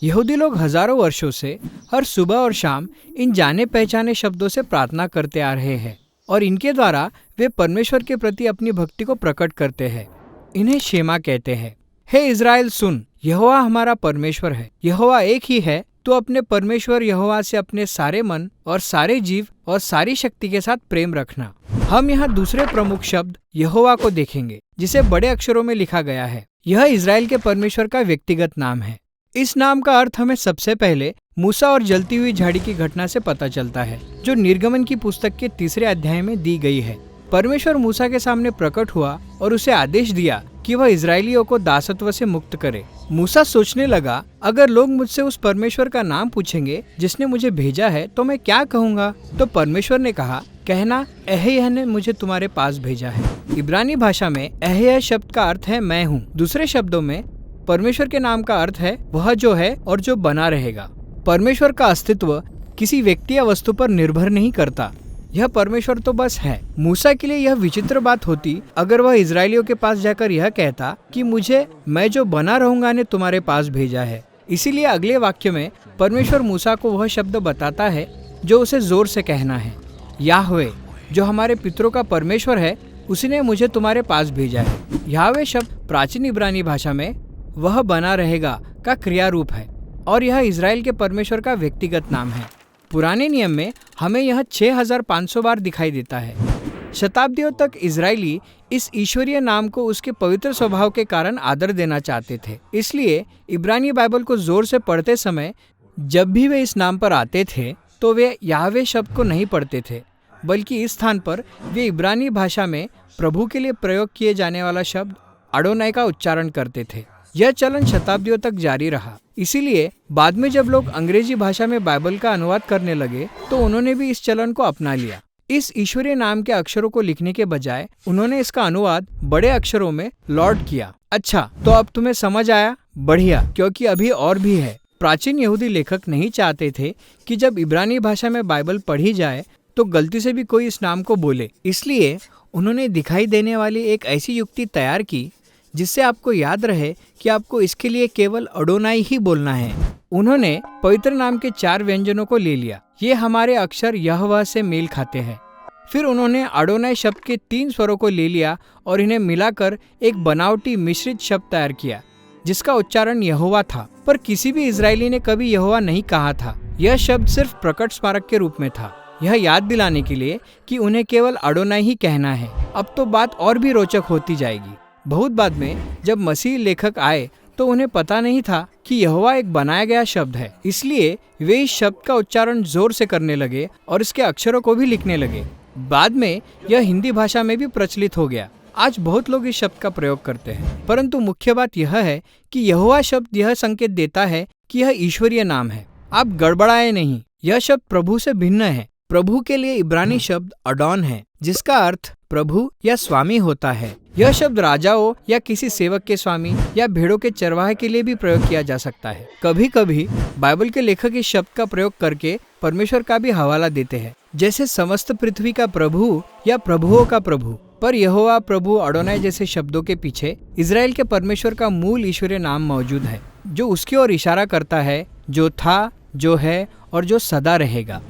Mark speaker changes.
Speaker 1: यहूदी लोग हजारों वर्षों से हर सुबह और शाम इन जाने पहचाने शब्दों से प्रार्थना करते आ रहे हैं और इनके द्वारा वे परमेश्वर के प्रति अपनी भक्ति को प्रकट करते हैं। इन्हें शेमा कहते हैं। हे इज़राइल सुन, यहोवा हमारा परमेश्वर है, यहोवा एक ही है। तो अपने परमेश्वर यहोवा से अपने सारे मन और सारे जीव और सारी शक्ति के साथ प्रेम रखना। हम यहाँ दूसरे प्रमुख शब्द यहोवा को देखेंगे, जिसे बड़े अक्षरों में लिखा गया है। यह इज़राइल के परमेश्वर का व्यक्तिगत नाम है। इस नाम का अर्थ हमें सबसे पहले मूसा और जलती हुई झाड़ी की घटना से पता चलता है, जो निर्गमन की पुस्तक के 3 अध्याय में दी गई है। परमेश्वर मूसा के सामने प्रकट हुआ और उसे आदेश दिया कि वह इजरायलियों को दासत्व से मुक्त करे। मूसा सोचने लगा, अगर लोग मुझसे उस परमेश्वर का नाम पूछेंगे जिसने मुझे भेजा है तो मैं क्या कहूँगा? तो परमेश्वर ने कहा, कहना एहयह ने मुझे तुम्हारे पास भेजा है। इब्रानी भाषा में एहयह शब्द का अर्थ है मैं हूँ। दूसरे शब्दों में परमेश्वर के नाम का अर्थ है वह जो है और जो बना रहेगा। परमेश्वर का अस्तित्व किसी व्यक्ति या वस्तु पर निर्भर नहीं करता, यह परमेश्वर तो बस है। मूसा के लिए यह विचित्र बात होती अगर वह इजरायलियों के पास जाकर यह कहता कि मुझे मैं जो बना रहूंगा ने तुम्हारे पास भेजा है। इसीलिए अगले वाक्य में परमेश्वर मूसा को वह शब्द बताता है जो उसे जोर से कहना है, याहवे जो हमारे पितरों का परमेश्वर है, उसी ने मुझे तुम्हारे पास भेजा है। याहवे शब्द प्राचीन इब्रानी भाषा में वह बना रहेगा का क्रिया रूप है और यह इजराइल के परमेश्वर का व्यक्तिगत नाम है। पुराने नियम में हमें यह 6500 बार दिखाई देता है। शताब्दियों तक इजरायली इस ईश्वरीय नाम को उसके पवित्र स्वभाव के कारण आदर देना चाहते थे। इसलिए इब्रानी बाइबल को जोर से पढ़ते समय जब भी वे इस नाम पर आते थे तो वे याहवे शब्द को नहीं पढ़ते थे, बल्कि इस स्थान पर वे इब्रानी भाषा में प्रभु के लिए प्रयोग किए जाने वाला शब्द अडोनाई का उच्चारण करते थे। यह चलन शताब्दियों तक जारी रहा। इसीलिए बाद में जब लोग अंग्रेजी भाषा में बाइबल का अनुवाद करने लगे तो उन्होंने भी इस चलन को अपना लिया। इस ईश्वरीय नाम के अक्षरों को लिखने के बजाय उन्होंने इसका अनुवाद बड़े अक्षरों में लॉर्ड किया। अच्छा, तो अब तुम्हें समझ आया? बढ़िया, क्योंकि अभी और भी है। प्राचीन यहूदी लेखक नहीं चाहते थे कि जब इब्रानी भाषा में बाइबल पढ़ी जाए तो गलती से भी कोई इस नाम को बोले। इसलिए उन्होंने दिखाई देने वाली एक ऐसी युक्ति तैयार की जिससे आपको याद रहे कि आपको इसके लिए केवल अडोनाई ही बोलना है। उन्होंने पवित्र नाम के 4 व्यंजनों को ले लिया। ये हमारे अक्षर यहोवा से मेल खाते हैं। फिर उन्होंने अडोनाई शब्द के 3 स्वरों को ले लिया और इन्हें मिलाकर एक बनावटी मिश्रित शब्द तैयार किया जिसका उच्चारण यहोवा था। पर किसी भी इजरायली ने कभी यहोवा नहीं कहा था। यह शब्द सिर्फ प्रकट स्मारक के रूप में था, यह याद दिलाने के लिए कि उन्हें केवल अडोनाई ही कहना है। अब तो बात और भी रोचक होती जाएगी। बहुत बाद में जब मसीह लेखक आए तो उन्हें पता नहीं था कि यहोवा एक बनाया गया शब्द है। इसलिए वे इस शब्द का उच्चारण जोर से करने लगे और इसके अक्षरों को भी लिखने लगे। बाद में यह हिंदी भाषा में भी प्रचलित हो गया। आज बहुत लोग इस शब्द का प्रयोग करते हैं, परंतु मुख्य बात यह है कि यहोवा शब्द यह संकेत देता है कि यह ईश्वरीय नाम है। आप गड़बड़ाए नहीं, यह शब्द प्रभु से भिन्न है। प्रभु के लिए इब्रानी शब्द अडोन है, जिसका अर्थ प्रभु या स्वामी होता है। यह शब्द राजाओं या किसी सेवक के स्वामी या भेड़ों के चरवाहे के लिए भी प्रयोग किया जा सकता है। कभी कभी बाइबल के लेखक इस शब्द का प्रयोग करके परमेश्वर का भी हवाला देते हैं, जैसे समस्त पृथ्वी का प्रभु या प्रभुओं का प्रभु। पर यहोवा, प्रभु, अडोनाई जैसे शब्दों के पीछे इजराइल के परमेश्वर का मूल ईश्वरीय नाम मौजूद है, जो उसकी ओर इशारा करता है, जो था, जो है और जो सदा रहेगा।